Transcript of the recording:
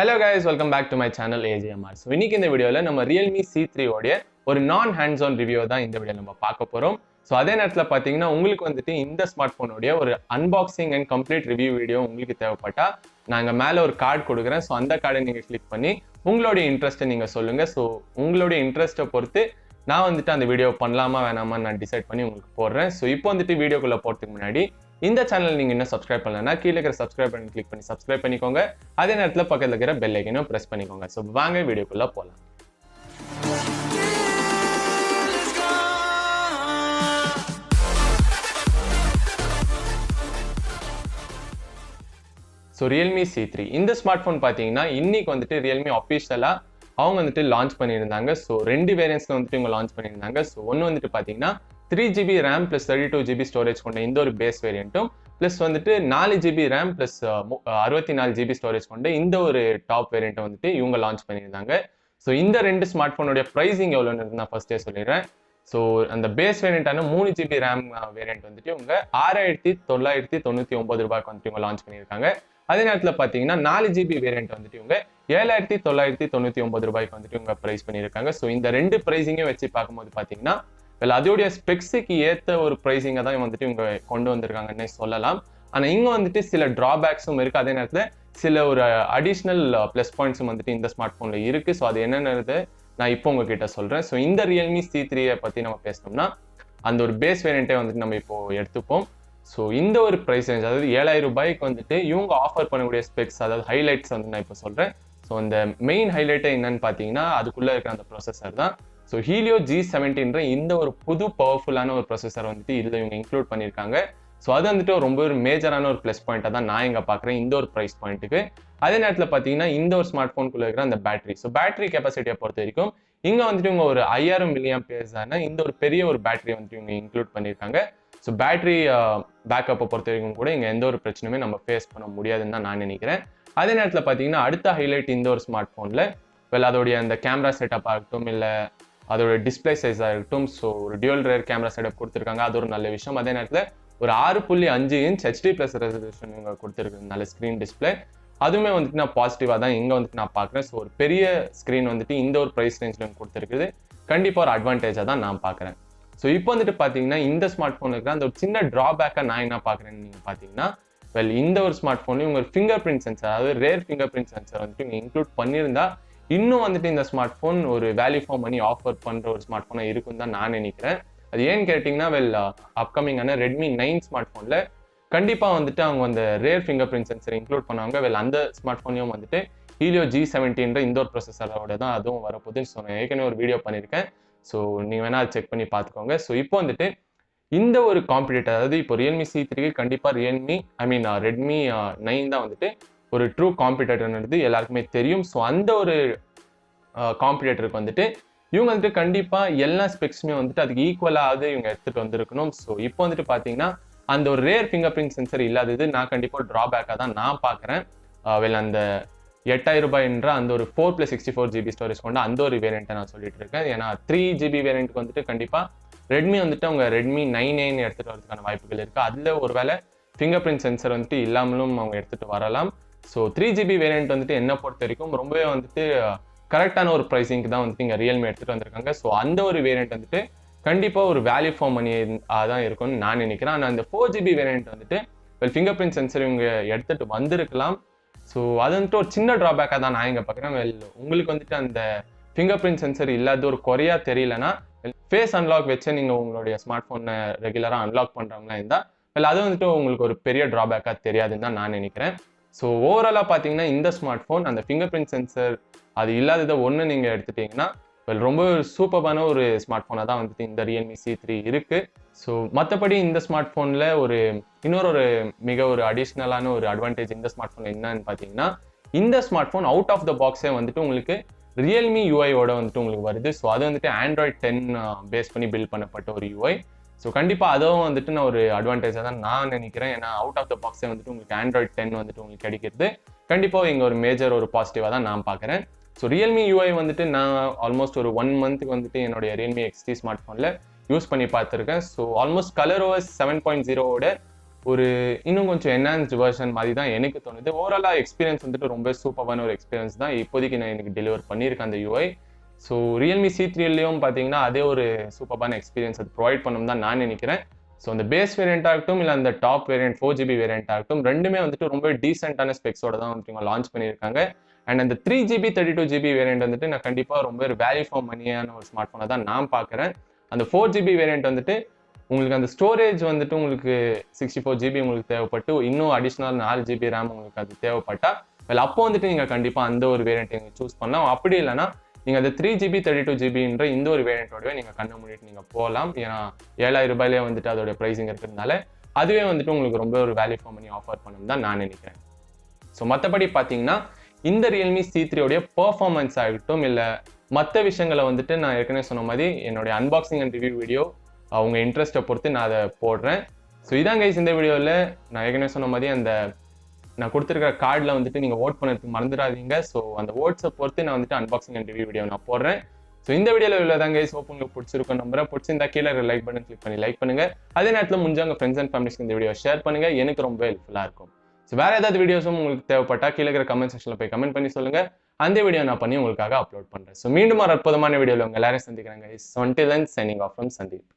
Hello guys, welcome back to my channel AJMR. So இன்னைக்கு இந்த வீடியோல நம்ம Realme C3 ஓட ஒரு நான் ஹேண்ட்ஸ் ஆன் ரிவ்யூ தான் இந்த வீடியோல நம்ம பார்க்க போறோம். ஸோ அதே நேரத்தில் பார்த்தீங்கன்னா உங்களுக்கு வந்துட்டு இந்த ஸ்மார்ட் ஃபோனுடைய ஒரு unboxing and complete review video உங்களுக்கு தேவைப்பட்டா நாங்கள் மேலே ஒரு கார்டு கொடுக்குறேன். ஸோ அந்த கார்டை நீங்கள் கிளிக் பண்ணி உங்களுடைய இன்ட்ரெஸ்ட்டை நீங்கள் சொல்லுங்கள். ஸோ உங்களுடைய இன்ட்ரெஸ்ட்டை பொறுத்து நான் வந்துட்டு அந்த வீடியோ பண்ணலாமா வேணாமா நான் டிசைட் பண்ணி உங்களுக்கு போடுறேன். ஸோ இப்போ வந்துட்டு வீடியோக்குள்ளே போகிறதுக்கு முன்னாடி இந்த சேனல் நீங்கள் இன்னும் சப்ஸ்கிரைப் பண்ணலன்னா கீழே இருக்கிற சப்ஸ்கிரைப் பண்ணி கிளிக் பண்ணி சப்ஸ்கிரைப் பண்ணிக்கோங்க. அதே நேரத்தில் பக்கத்தில் இருக்கிற பெல் ஐக்கனையும் ப்ரெஸ் பண்ணிக்கோங்க. ஸோ வாங்க வீடியோக்குள்ளே போகலாம். ஸோ Realme C3 இந்த ஸ்மார்ட் ஃபோன் பார்த்தீங்கன்னா இன்னைக்கு வந்துட்டு Realme அஃபிஷியலாக அவங்க வந்துட்டு லான்ச் பண்ணியிருந்தாங்க. ஸோ 2 வேரியன்ட்ஸில் வந்துட்டு இவங்க லான்ச் பண்ணியிருந்தாங்க. ஸோ ஒன்று வந்துட்டு பார்த்தீங்கன்னா 3GB RAM + 32GB ஸ்டோரேஜ் கொண்ட இந்த ஒரு பேஸ் வேரியண்ட்டும் ப்ளஸ் வந்துட்டு 4GB RAM + 64GB ஸ்டோரேஜ் கொண்ட இந்த ஒரு டாப் வேரியண்ட்டை வந்துட்டு இவங்க லான்ச் பண்ணியிருந்தாங்க. ஸோ இந்த 2 ஸ்மார்ட் ஃபோனுடைய ப்ரைஸிங் எவ்வளோன்னு நான் ஃபர்ஸ்டே சொல்லிடுறேன். ஸோ அந்த பேஸ் வேரியண்டான 3GB RAM வேரியண்ட் வந்துட்டு இவங்க 6,999 ரூபாய்க்கு வந்துட்டு இவங்க லான்ச் பண்ணியிருக்காங்க. அதே நேரத்தில் பார்த்தீங்கன்னா 4GB வேரியண்ட் வந்துட்டு இவங்க 7,999 ரூபாய்க்கு வந்துட்டு இவங்க ப்ரைஸ் பண்ணியிருக்காங்க. ஸோ இந்த 2 ப்ரைஸிங்கே வச்சு பார்க்கும்போது பார்த்தீங்கன்னா அதோடைய ஸ்பெக்ஸுக்கு ஏற்ற ஒரு ப்ரைஸிங்கை தான் வந்துட்டு இவங்க கொண்டு வந்திருக்காங்கன்னே சொல்லலாம். ஆனால் இங்கே வந்துட்டு சில ட்ராபேக்ஸும் இருக்குது. அதே நேரத்தில் சில ஒரு அடிஷ்னல் ப்ளஸ் பாயிண்ட்ஸும் வந்துட்டு இந்த ஸ்மார்ட் ஃபோனில் இருக்குது. ஸோ அது என்னென்னது நான் இப்போ உங்ககிட்ட சொல்கிறேன். ஸோ இந்த Realme C3 பற்றி நம்ம பேசணும்னா அந்த ஒரு பேஸ் வேரியண்ட்டை வந்துட்டு நம்ம இப்போ எடுத்துப்போம். ஸோ இந்த ஒரு ப்ரைஸ் ரேஞ்ச் அதாவது 7,000 ரூபாய்க்கு வந்துட்டு இவங்க ஆஃபர் பண்ணக்கூடிய ஸ்பெக்ஸ் அதாவது ஹைலைட்ஸ் வந்து நான் இப்போ சொல்கிறேன். ஸோ அந்த மெயின் ஹைலைட்டே என்னன்னு பார்த்தீங்கன்னா அதுக்குள்ளே இருக்கிற அந்த ப்ராசஸர் தான். ஸோ Helio G17 இந்த ஒரு புது பவர்ஃபுல்லான ஒரு ப்ராசஸர் வந்துட்டு இதில் இவங்க இன்க்ளூட் பண்ணியிருக்காங்க. ஸோ அது வந்துட்டு ரொம்ப ஒரு மேஜரான ஒரு ப்ளஸ் பாயிண்ட்டாக தான் நான் இங்கே பார்க்குறேன் இந்த ஒரு ப்ரைஸ் பாயிண்ட்டுக்கு. அதே நேரத்தில் பார்த்தீங்கன்னா இந்த ஒரு ஸ்மார்ட் ஃபோனுக்குள்ளே இருக்கிற அந்த பேட்டரி, ஸோ பேட்டரி கெப்பாசிட்டியை பொறுத்த வரைக்கும் இங்கே வந்துட்டு இவங்க ஒரு 5000 mAh இந்த ஒரு பெரிய ஒரு பேட்டரி வந்துட்டு இவங்க இன்க்ளூட் பண்ணியிருக்காங்க. ஸோ பேட்டரி பேக்கப்பை பொறுத்த வரைக்கும் கூட இங்கே எந்த ஒரு பிரச்சனையுமே நம்ம ஃபேஸ் பண்ண முடியாதுன்னு தான் நான் நினைக்கிறேன். அதே நேரத்தில் பார்த்தீங்கன்னா அடுத்த ஹைலைட் இந்த ஒரு ஸ்மார்ட் ஃபோனில் அதோடைய அந்த கேமரா செட்டப் ஆகட்டும் இல்லை அதோட டிஸ்பிளே சைஸாக இருக்கட்டும். ஸோ ஒரு டியூல் ரேர் கேமரா செட்டப் கொடுத்துருக்காங்க, அது ஒரு நல்ல விஷயம். அதே நேரத்தில் ஒரு 6.5 இன்ச் HD+ ரெசல்யூஷன் இவங்க கொடுத்துருக்கு நல்ல ஸ்க்ரீன் டிஸ்பிளே, அதுவுமே வந்துட்டு நான் பாசிட்டிவாக தான் இங்கே வந்துட்டு நான் பார்க்குறேன். ஸோ ஒரு பெரிய ஸ்க்ரீன் வந்துட்டு இந்த ஒரு ப்ரைஸ் ரேஞ்சில் கொடுத்துருக்குது கண்டிப்பாக ஒரு அட்வான்டேஜாக தான் நான் பார்க்குறேன். ஸோ இப்போ வந்துட்டு பார்த்தீங்கன்னா இந்த ஸ்மார்ட் ஃபோன் இருக்கிற அந்த ஒரு சின்ன ட்ராபேக்காக நான் என்ன பார்க்குறேன்னு நீங்கள் பார்த்தீங்கன்னா இந்த ஒரு ஸ்மார்ட் ஃபோன்லையும் உங்கள் ஃபிங்கர் பிரிண்ட் சென்சர் அதாவது ரேர் ஃபிங்கர் பிரிண்ட் சென்சர் வந்துட்டு இவங்க இன்க்ளூட் பண்ணியிருந்தா இன்னும் வந்துட்டு இந்த ஸ்மார்ட் ஃபோன் ஒரு வேல்யூ ஃபார் மணி ஆஃபர் பண்ணுற ஒரு ஸ்மார்ட் ஃபோனாக இருக்குன்னு தான் நான் நினைக்கிறேன். அது ஏன்னு கேட்டிங்கன்னா அப்கமிங்கான Redmi 9 ஸ்மார்ட் ஃபோனில் கண்டிப்பாக வந்துட்டு அவங்க அந்த rare finger print sensor include பண்ணுவாங்க. அந்த ஸ்மார்ட் ஃபோனையும் வந்துட்டு Helio G17 இந்த ஒரு ப்ரொசஸரோட தான் அதுவும் வரப்போகுதுன்னு சொன்னேன். ஏற்கனவே ஒரு வீடியோ பண்ணியிருக்கேன். ஸோ நீங்கள் வேணால் அதை செக் பண்ணி பார்த்துக்கோங்க. ஸோ இப்போ வந்துட்டு இந்த ஒரு காம்படிட்டர் அதாவது இப்போ Realme C3 கண்டிப்பாக Redmi 9 தான் வந்துட்டு ஒரு ட்ரூ காம்படிட்டர்ன்றது எல்லாருக்குமே தெரியும். ஸோ அந்த ஒரு காம்படிட்டருக்கு வந்துட்டு இவங்க வந்துட்டு கண்டிப்பாக எல்லா ஸ்பெக்ஸுமே வந்துட்டு அதுக்கு ஈக்குவலாக இவங்க எடுத்துகிட்டு வந்திருக்கணும். ஸோ இப்போ வந்துட்டு பார்த்தீங்கன்னா அந்த ஒரு ரேர் ஃபிங்கர் பிரிண்ட் சென்சர் இல்லாதது நான் கண்டிப்பாக ட்ராபேக்காக தான் நான் பார்க்குறேன். அந்த 8,000 ரூபாய்ன்ற அந்த ஒரு 4+64GB ஸ்டோரேஜ் கொண்ட அந்த ஒரு வேரியண்ட்டை நான் சொல்லிட்டு இருக்கேன். ஏன்னா 3GB வேரியண்ட்டுக்கு வந்துட்டு கண்டிப்பாக Redmi வந்துட்டு அவங்க Redmi 9A எடுத்துகிட்டு வரதுக்கான வாய்ப்புகள் இருக்குது. அதில் ஒரு வேளை ஃபிங்கர் பிரிண்ட் சென்சர் வந்துட்டு இல்லாமலும் அவங்க எடுத்துகிட்டு வரலாம். ஸோ 3GB வேரியண்ட் வந்துட்டு என்ன பொறுத்த வரைக்கும் ரொம்பவே வந்துட்டு கரெக்டான ஒரு ப்ரைஸிங்க்கு தான் வந்துட்டு இங்கே Realme எடுத்துகிட்டு வந்திருக்காங்க. ஸோ அந்த ஒரு வேரியண்ட் வந்துட்டு கண்டிப்பாக ஒரு வேல்யூ ஃபார் மணி தான் இருக்கும்னு நான் நினைக்கிறேன். ஆனால் அந்த 4GB வேரியண்ட் வந்துட்டு ஃபிங்கர் பிரிண்ட் சென்சர் இவங்க எடுத்துகிட்டு வந்திருக்கலாம். ஸோ அது வந்துட்டு ஒரு சின்ன ட்ராபேக்காக தான் நான் இங்கே பார்க்குறேன். உங்களுக்கு வந்துட்டு அந்த ஃபிங்கர் பிரிண்ட் சென்சர் இல்லாத ஒரு குறையா தெரியலன்னா ஃபேஸ் அன்லாக் வச்சு நீங்கள் உங்களுடைய ஸ்மார்ட் ஃபோனை ரெகுலராக அன்லாக் பண்ணுறவங்களா இருந்தால் அது வந்துட்டு உங்களுக்கு ஒரு பெரிய ட்ராபேக்காக தெரியாதுன்னு தான் நான் நினைக்கிறேன். ஸோ ஓவராலாக பார்த்தீங்கன்னா இந்த ஸ்மார்ட் ஃபோன் அந்த ஃபிங்கர் பிரிண்ட் சென்சர் அது இல்லாததை ஒன்று நீங்கள் எடுத்துட்டிங்கன்னா ரொம்ப சூப்பரான ஒரு ஸ்மார்ட் ஃபோனாக தான் வந்துட்டு இந்த Realme C3 இருக்குது. ஸோ மற்றபடி இந்த ஸ்மார்ட் ஃபோனில் இன்னொரு மிக ஒரு அடிஷ்னலான ஒரு அட்வான்டேஜ் இந்த ஸ்மார்ட் ஃபோன் என்னன்னு பார்த்தீங்கன்னா இந்த smart phone out of the பாக்ஸே வந்துட்டு உங்களுக்கு Realme UI-யோட வந்துட்டு உங்களுக்கு வருது. ஸோ அது வந்துட்டு Android 10 பேஸ் பண்ணி பில்ட் பண்ணப்பட்ட ஒரு UI. ஸோ கண்டிப்பாக அதுவும் வந்துட்டு நான் ஒரு அட்வான்டேஜாக தான் நான் நினைக்கிறேன். ஏன்னா அவுட் ஆஃப் த பாக்ஸே வந்துட்டு உங்களுக்கு Android 10 வந்துட்டு உங்களுக்கு கிடைக்கிறது கண்டிப்பாக இங்கே ஒரு மேஜர் ஒரு பாசிட்டிவாக தான் நான் பார்க்குறேன். ஸோ Realme UI வந்துட்டு நான் ஆல்மோஸ்ட் ஒரு 1 மந்த்துக்கு வந்துட்டு என்னுடைய Realme XT ஸ்மார்ட் ஃபோனில் யூஸ் பண்ணி பார்த்துருக்கேன். ஸோ ஆல்மோஸ்ட் ColorOS 7.0வோட ஒரு இன்னும் கொஞ்சம் என்ஹான்ஸ்டு வெர்ஷன் மாதிரி தான் எனக்கு தோணுது. ஓவராலாக எக்ஸ்பீரியன்ஸ் வந்துட்டு ரொம்ப சூப்பரான ஒரு எக்ஸ்பீரியன்ஸ் தான் இப்போதைக்கு நான் எனக்கு டெலிவர் பண்ணியிருக்கேன் அந்த யூஐ. ஸோ ரியல்மி C3லையும் பார்த்தீங்கன்னா அதே ஒரு சூப்பரான எக்ஸ்பீரியன்ஸ் அது ப்ரொவைட் பண்ணணும் தான் நான் நினைக்கிறேன். ஸோ அந்த பேஸ் வேரியண்ட்டாக இருக்கட்டும் இல்லை அந்த டாப் வேரியண்ட் 4GB வேரியண்ட்டாக இருக்கட்டும், ரெண்டுமே வந்துட்டு ரொம்ப டீசென்டான ஸ்பெக்ஸோட தான் வந்துட்டு இவங்க லான்ச் பண்ணியிருக்காங்க. அண்ட் அந்த 3GB 32GB வேரியண்ட் வந்துட்டு நான் கண்டிப்பாக ரொம்ப ஒரு வேல்யூ ஃபார் மணியான ஒரு ஸ்மார்ட் ஃபோனை தான் நான் பார்க்குறேன். அந்த 4GB வேரியண்ட் வந்துட்டு உங்களுக்கு அந்த ஸ்டோரேஜ் வந்துட்டு உங்களுக்கு 64GB உங்களுக்கு தேவைப்பட்டு இன்னும் அடிஷ்னல் 4GB ரேம் உங்களுக்கு அது தேவைப்பட்டா இல்லை அப்போ வந்துட்டு நீங்கள் கண்டிப்பாக அந்த ஒரு வேரியண்ட் நீங்கள் சூஸ் பண்ணலாம். அப்படி இல்லைன்னா நீங்கள் அந்த 3GB 32GBன்ற இந்த ஒரு வேரியண்ட்டோடவே நீங்கள் கண்ணை மூடிட்டு நீங்கள் போகலாம். ஏன்னா 7000 ரூபாயிலே வந்துட்டு அதோட ப்ரைஸிங் இருக்கிறதுனால அதுவே வந்துட்டு உங்களுக்கு ரொம்ப ஒரு வேல்யூ ஃபார் மணி ஆஃபர் பண்ணணும் தான் நான் நினைக்கிறேன். ஸோ மற்றபடி பார்த்தீங்கன்னா இந்த ரியல்மி C3 பெர்ஃபார்மன்ஸ் ஆகட்டும் இல்லை மற்ற விஷயங்களை வந்துட்டு நான் ஏற்கனவே சொன்ன மாதிரி என்னுடைய அன்பாக்சிங் அண்ட் ரிவ்யூ வீடியோ அவங்க இன்ட்ரெஸ்ட்டை பொறுத்து நான் அதை போடுறேன். ஸோ இதான் கைஸ் இந்த வீடியோவில் நான் ஏற்கனவே சொன்ன மாதிரி அந்த நான் கொடுத்துருக்கிற கார்டில் வந்துட்டு நீங்கள் ஓட் பண்ணுறதுக்கு மறந்துடாதீங்க. ஸோ அந்த ஓட்ஸை பொறுத்து நான் வந்துட்டு அன்பாக்சிங் அண்ட் ரிவ்யூ வீடியோ நான் போடுறேன். ஸோ இந்த வீடியோவில் உள்ளதான் கைஸ் ஹோப் உங்களுக்கு பிடிச்சிருக்கும் நம்புறேன். பிடிச்சிருந்தா கீழே லைக் பட்டன் கிளிக் பண்ணி லைக் பண்ணுங்க. அதே நேரத்தில் முடிஞ்ச உங்கள் ஃப்ரெண்ட்ஸ் அண்ட் ஃபேமிலிஸ்க்கு இந்த வீடியோ ஷேர் பண்ணுங்க, எனக்கு ரொம்ப ஹெல்ப்ஃபுல்லாக இருக்கும். ஸோ வேறு ஏதாவது வீடியோஸும் உங்களுக்கு தேவைப்பட்டா கீழே இருக்கிற கமெண்ட் செக்ஷனில் போய் கமெண்ட் பண்ணி சொல்லுங்கள். அந்த வீடியோ நான் பண்ணி உங்களுக்காக அப்லோட் பண்ணுறேன். ஸோ மீண்டும் ஒரு அற்புதமான வீடியோவில் உங்கள் எல்லாரும் சந்திக்கிறேன் guys. So until then, signing off from Sandeep.